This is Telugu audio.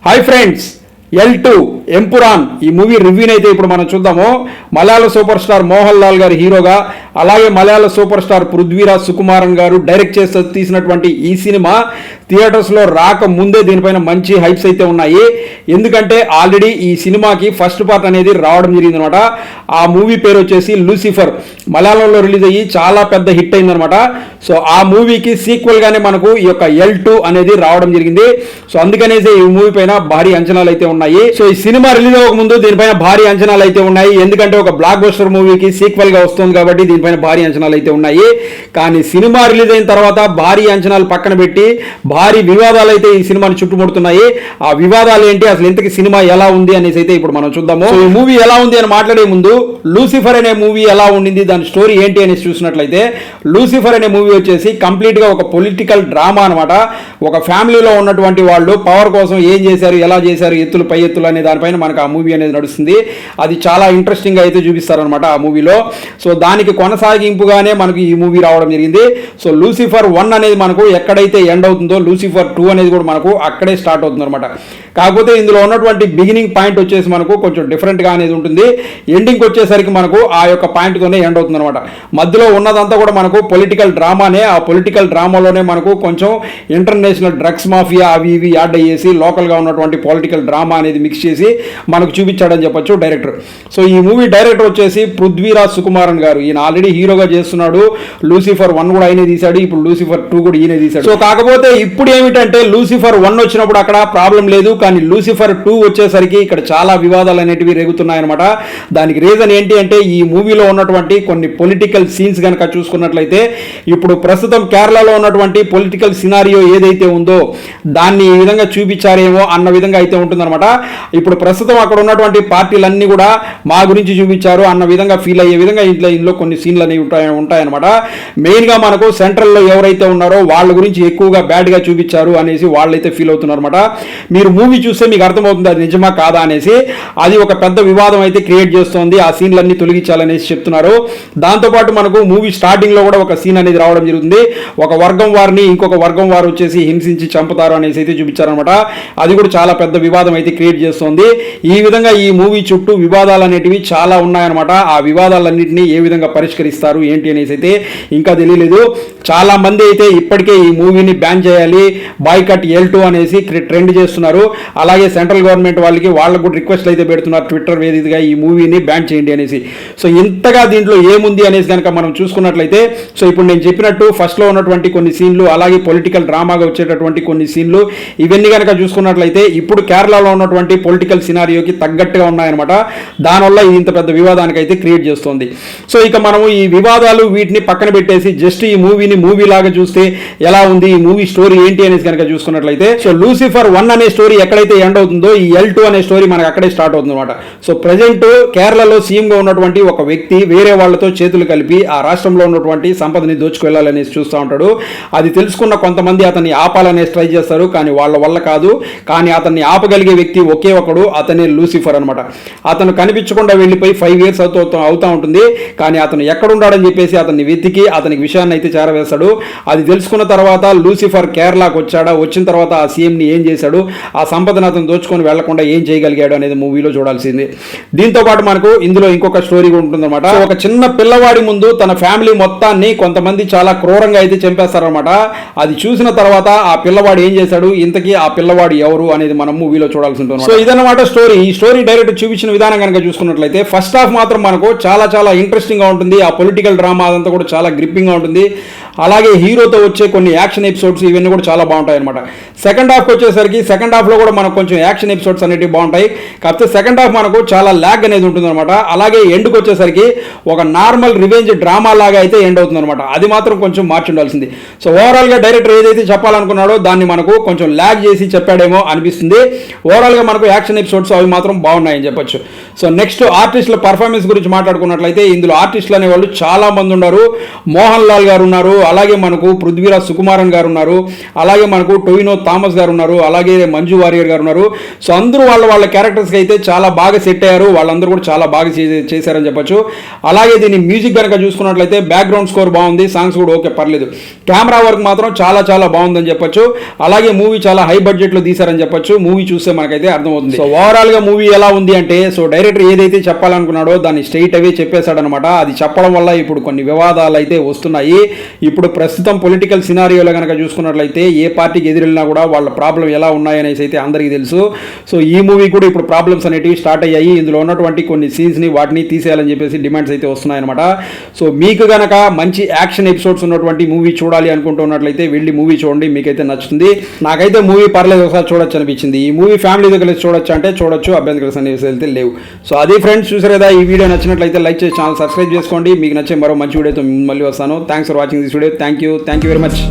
హాయ్ ఫ్రెండ్స్, L2 ఎంపురాన్ ఈ మూవీ రివ్యూని అయితే ఇప్పుడు మనం చూద్దాము. మలయాళ సూపర్ స్టార్ మోహన్ లాల్ గారు హీరోగా, అలాగే మలయాళ సూపర్ స్టార్ పృథ్వీరాజ్ సుకుమారన్ గారు డైరెక్ట్ చేసి తీసినటువంటి ఈ సినిమా థియేటర్స్లో రాక ముందే దీనిపైన మంచి హైప్స్ అయితే ఉన్నాయి. ఎందుకంటే ఆల్రెడీ ఈ సినిమాకి ఫస్ట్ పార్ట్ అనేది రావడం జరిగిందనమాట. ఆ మూవీ పేరు వచ్చేసి లూసిఫర్, మలయాళంలో రిలీజ్ అయ్యి చాలా పెద్ద హిట్ అయిందనమాట. సో ఆ మూవీకి సీక్వెల్గానే మనకు ఈ యొక్క L2 అనేది రావడం జరిగింది. సో అందుకనేసి ఈ మూవీ పైన భారీ అంచనాలు అయితే ఉన్నాయి. సో ఈ సినిమా రిలీజ్ అవ్వక ముందు దీనిపైన భారీ అంచనాలు అయితే ఉన్నాయి. ఎందుకంటే ఒక బ్లాక్ బస్టర్ మూవీకి సీక్వెల్ గా వస్తుంది కాబట్టి దీనిపైన భారీ అంచనాలు అయితే ఉన్నాయి. కానీ సినిమా రిలీజ్ అయిన తర్వాత భారీ అంచనాలు పక్కన పెట్టి భారీ వివాదాలు అయితే ఈ సినిమాని చుట్టుముడుతున్నాయి. ఆ వివాదాలు ఏంటి, అసలు ఇంతకి సినిమా ఎలా ఉంది అనేసి అయితే ఇప్పుడు మనం చూద్దాము. ఈ మూవీ ఎలా ఉంది అని మాట్లాడే ముందు లూసిఫర్ అనే మూవీ ఎలా ఉండింది, దాని స్టోరీ ఏంటి అనేసి చూసినట్లయితే, లూసిఫర్ అనే మూవీ వచ్చేసి కంప్లీట్ గా ఒక పొలిటికల్ డ్రామా అనమాట. ఒక ఫ్యామిలీలో ఉన్నటువంటి వాళ్ళు పవర్ కోసం ఏం చేశారు, ఎలా చేశారు, ఎత్తులు పై ఎత్తులు అనే దానిపైన మనకు ఆ మూవీ అనేది నడుస్తుంది. అది చాలా ఇంట్రెస్టింగ్ గా అయితే చూపిస్తారనమాట ఆ మూవీలో. సో దానికి కొనసాగింపుగానే మనకు ఈ మూవీ రావడం జరిగింది. సో లూసిఫర్ 1 అనేది మనకు ఎక్కడైతే ఎండ్ అవుతుందో లూసిఫర్ 2 అనేది కూడా మనకు అక్కడే స్టార్ట్ అవుతుంది అనమాట. కాకపోతే ఇందులో ఉన్నటువంటి బిగినింగ్ పాయింట్ వచ్చేసి మనకు కొంచెం డిఫరెంట్ గా అనేది ఉంటుంది. ఎండింగ్ వచ్చేసరికి మనకు ఆ యొక్క పాయింట్ తోనే ఎండ్ అవుతుంది అనమాట. మధ్యలో ఉన్నదంతా కూడా మనకు పొలిటికల్ డ్రామానే. ఆ పొలిటికల్ డ్రామాలోనే మనకు కొంచెం ఇంటర్నేషనల్ డ్రగ్స్ మాఫియా అవి ఇవి యాడ్ అయ్యేసి లోకల్ గా ఉన్నటువంటి పొలిటికల్ డ్రామా అనేది మిక్స్ చేసి మనకు చూపించాడని చెప్పొచ్చు డైరెక్టర్. సో ఈ మూవీ డైరెక్టర్ వచ్చేసి పృథ్వీరాజ్ సుకుమారన్ గారు. ఈయన ఆల్రెడీ హీరోగా చేస్తున్నాడు. లూసిఫర్ 1 కూడా ఆయనే తీశాడు, ఇప్పుడు లూసిఫర్ 2 కూడా ఈయనే తీశాడు. సో కాకపోతే ఇప్పుడు ఏమిటంటే లూసిఫర్ 1 వచ్చినప్పుడు అక్కడ ప్రాబ్లం లేదు, కానీ లూసిఫర్ 2 వచ్చేసరికి ఇక్కడ చాలా వివాదాలు అనేటివి రేగుతున్నాయన్నమాట. దానికి రీజన్ ఏంటి అంటే ఈ మూవీలో ఉన్నటువంటి కొన్ని పొలిటికల్ సీన్స్ కనుక చూసుకున్నట్లయితే, ఇప్పుడు ప్రస్తుతం కేరళలో ఉన్నటువంటి పొలిటికల్ సినారియో ఏదైతే ఉందో దాన్ని ఈ విధంగా చూపించారేమో అన్న విధంగా అయితే ఉంటుందన్నమాట. ఇప్పుడు ప్రస్తుతం అక్కడ ఉన్నటువంటి పార్టీలన్నీ కూడా మా గురించి చూపించారు అన్న విధంగా ఫీల్ అయ్యే విధంగా ఇందులో కొన్ని సీన్లు అనేవి ఉంటాయన్నమాట. మెయిన్గా మనకు సెంట్రల్లో ఎవరైతే ఉన్నారో వాళ్ళ గురించి ఎక్కువగా బ్యాడ్గా చూపించారు అనేసి వాళ్ళైతే ఫీల్ అవుతున్నారు అనమాట. మీరు మూవీ చూస్తే మీకు అర్థమవుతుంది అది నిజమా కాదా అనేసి. అది ఒక పెద్ద వివాదం అయితే క్రియేట్ చేస్తోంది. ఆ సీన్లన్నీ తొలగించాలనేసి చెప్తున్నారు. దాంతోపాటు మనకు మూవీ స్టార్టింగ్ లో కూడా ఒక సీన్ అనేది రావడం జరుగుతుంది. ఒక వర్గం వారిని ఇంకొక వర్గం వారు వచ్చేసి హింసించి చంపుతారు అనేసి అయితే చూపించారనమాట. అది కూడా చాలా పెద్ద వివాదం అయితే క్రియేట్ చేస్తోంది. ఈ విధంగా ఈ మూవీ చుట్టూ వివాదాలు అనేటివి చాలా ఉన్నాయన్నమాట. ఆ వివాదాలన్నింటినీ ఏ విధంగా పరిష్కరిస్తారు ఏంటి అనేసి అయితే ఇంకా తెలియలేదు. చాలా మంది అయితే ఇప్పటికే ఈ మూవీని బ్యాన్ చేయాలి, బాయ్కట్ L2 అనేసి ట్రెండ్ చేస్తున్నారు. అలాగే సెంట్రల్ గవర్నమెంట్ వాళ్ళకు కూడా రిక్వెస్ట్ అయితే పెడుతున్నారు ట్విట్టర్ వేదికగా ఈ మూవీని బ్యాన్ చేయండి అనేసి. సో ఇంతగా దీంట్లో ఏముంది అనేసి కనుక మనం చూసుకున్నట్లయితే, సో ఇప్పుడు నేను చెప్పినట్టు ఫస్ట్ లో ఉన్నటువంటి కొన్ని సీన్లు, అలాగే పొలిటికల్ డ్రామాగా వచ్చేటటువంటి కొన్ని సీన్లు, ఇవన్నీ కనుక చూసుకున్నట్లయితే ఇప్పుడు కేరళలో ఉన్నటువంటి పొలిటికల్ సినారియోకి తగ్గట్టుగా ఉన్నాయన్నమాట. దానివల్ల ఇది ఇంత పెద్ద వివాదానికి అయితే క్రియేట్ చేస్తుంది. సో ఇక మనము ఈ వివాదాలు వీటిని పక్కన పెట్టేసి జస్ట్ ఈ మూవీని మూవీ లాగా చూస్తే ఎలా ఉంది, ఈ మూవీ స్టోరీ ఏంటి అనేసి కనుక చూసుకున్నట్లయితే, సో లూసిఫర్ 1 అనే స్టోరీ ఎక్కడైతే ఎండ్ అవుతుందో ఈ L2 అనే స్టోరీ మనకు అక్కడే స్టార్ట్ అవుతుంది అనమాట. సో ప్రజెంట్ కేరళలో సీఎంగా ఉన్నటువంటి ఒక వ్యక్తి వేరే వాళ్ళతో చేతులు కలిపి ఆ రాష్ట్రంలో ఉన్నటువంటి సంపదని దోచుకెళ్లాలనేసి చూస్తూ ఉంటాడు. అది తెలుసుకున్న కొంతమంది అతన్ని ఆపాలనేసి ట్రై చేస్తారు, కానీ వాళ్ళ వల్ల కాదు. కానీ అతన్ని ఆపగలిగే వ్యక్తి ఒకే ఒకడు, అతనే లూసిఫర్ అనమాట. అతను కనిపించకుండా వెళ్ళిపోయి 5 years అవుతా ఉంటుంది. కానీ అతను ఎక్కడున్నాడని చెప్పేసి అతన్ని వెతికి అతనికి విషయాన్ని అయితే చేరవేస్తాడు. అది తెలుసుకున్న తర్వాత లూసిఫర్ కేరళకు వచ్చాడా, వచ్చిన తర్వాత ఆ సీఎంని ఏం చేశాడు, ఆ సంపదను అతను దోచుకొని వెళ్లకుండా ఏం చేయగలిగాడు అనేది మూవీలో చూడాల్సింది. దీంతో పాటు మనకు ఇందులో ఇంకొక స్టోరీ ఉంటుందన్నమాట. ఒక చిన్న పిల్లవాడి ముందు తన ఫ్యామిలీ మొత్తాన్ని కొంతమంది చాలా క్రూరంగా అయితే చంపేస్తారనమాట. అది చూసిన తర్వాత ఆ పిల్లవాడు ఏం చేశాడు, ఇంతకీ ఆ పిల్లవాడు ఎవరు అనేది మనం మూవీలో చూడాల్సి ఉంటుంది. సో ఇదన్నమాట స్టోరీ. ఈ స్టోరీ డైరెక్ట్ చూపించిన విధానం కనుక చూసుకున్నట్లయితే ఫస్ట్ హాఫ్ మాత్రం మనకు చాలా చాలా ఇంట్రెస్టింగ్ గా ఉంటుంది. ఆ పొలిటికల్ డ్రామా అదంతా కూడా చాలా గ్రిప్పింగ్ గా ఉంటుంది. అలాగే హీరోతో వచ్చే కొన్ని యాక్షన్ ఎపిసోడ్స్ ఇవన్నీ కూడా చాలా బాగుంటాయి అనమాట. సెకండ్ హాఫ్ వచ్చేసరికి సెకండ్ హాఫ్ లో కూడా మనకు కొంచెం యాక్షన్ ఎపిసోడ్స్ అనేవి బాగుంటాయి. కాకపోతే సెకండ్ హాఫ్ మనకు చాలా ల్యాగ్ అనేది ఉంటుంది అనమాట. అలాగే ఎండ్కి వచ్చేసరికి ఒక నార్మల్ రివెంజ్ డ్రామా లాగా అయితే ఎండ్ అవుతుంది అనమాట. అది మాత్రం కొంచెం మార్చి ఉండాల్సింది. సో ఓవరాల్ గా డైరెక్టర్ ఏదైతే చెప్పాలనుకున్నాడో దాన్ని మనకు కొంచెం ల్యాగ్ చేసి చెప్పాడేమో అనిపిస్తుంది. ఓవరాల్ గా మనకు యాక్షన్ ఎపిసోడ్స్ అవి మాత్రం బాగున్నాయని చెప్పొచ్చు. సో నెక్స్ట్ ఆర్టిస్టుల పర్ఫార్మెన్స్ గురించి మాట్లాడుకున్నట్లయితే ఇందులో ఆర్టిస్టులు అనేవాళ్ళు చాలా మంది ఉన్నారు. మోహన్ లాల్ గారు ఉన్నారు, అలాగే మనకు పృథ్వీరాజ్ సుకుమారన్ గారు ఉన్నారు, అలాగే మనకు టొవినో థామస్ గారు ఉన్నారు, అలాగే మంజు వారియర్ గారు ఉన్నారు. సో అందరూ వాళ్ళ క్యారెక్టర్స్కి అయితే చాలా బాగా సెట్ అయ్యారు. వాళ్ళందరూ కూడా చాలా బాగా చేశారని చెప్పొచ్చు. అలాగే దీని మ్యూజిక్ కనుక చూసుకున్నట్లయితే బ్యాక్గ్రౌండ్ స్కోర్ బాగుంది, సాంగ్స్ కూడా ఓకే పర్లేదు. కెమెరా వర్క్ మాత్రం చాలా చాలా బాగుందని చెప్పొచ్చు. అలాగే మూవీ చాలా హై బడ్జెట్లో తీశారని చెప్పొచ్చు. మూవీ చూస్తే మనకైతే అర్థమవుతుంది. సో ఓవరాల్ గా మూవీ ఎలా ఉంది అంటే, సో డైరెక్టర్ ఏదైతే చెప్పాలనుకున్నాడో దాన్ని స్ట్రైట్ అవే చెప్పేశాడనమాట. అది చెప్పడం వల్ల ఇప్పుడు కొన్ని వివాదాలు అయితే వస్తున్నాయి. ఇప్పుడు ప్రస్తుతం పొలిటికల్ సినారియోలో కనుక చూసుకున్నట్లయితే ఏ పార్టీకి ఎదురెళ్ళినా కూడా వాళ్ళ ప్రాబ్లం ఎలా ఉన్నాయనేసి అయితే అందరికీ తెలుసు. సో ఈ మూవీ కూడా ఇప్పుడు ప్రాబ్లమ్స్ అనేటివి స్టార్ట్ అయ్యాయి. ఇందులో ఉన్నటువంటి కొన్ని సీన్స్ని వాటిని తీసేయాలని చెప్పేసి డిమాండ్స్ అయితే వస్తున్నాయన్నమాట. సో మీకు గనక మంచి యాక్షన్ ఎపిసోడ్స్ ఉన్నటువంటి మూవీ చూడాలి అనుకుంటున్నట్లయితే వెళ్ళి మూవీ చూడండి, మీకైతే నచ్చుతుంది. నాకైతే మూవీ పర్లేదు, ఒకసారి చూడొచ్చు అనిపించింది. ఈ మూవీ ఫ్యామిలీతో కలిసి చూడొచ్చు అంటే చూడొచ్చు, అభ్యంతరం అనేసి అయితే లేవు. సో అదే ఫ్రెండ్స్, చూసారు కదా, ఈ వీడియో నచ్చినట్లయితే లైక్ చేసి ఛానల్ సబ్స్క్రైబ్ చేసుకోండి. మీకు నచ్చే మరో మంచి వీడియోతో మళ్ళీ వస్తాను. Thanks for watching this video. Thank you very much.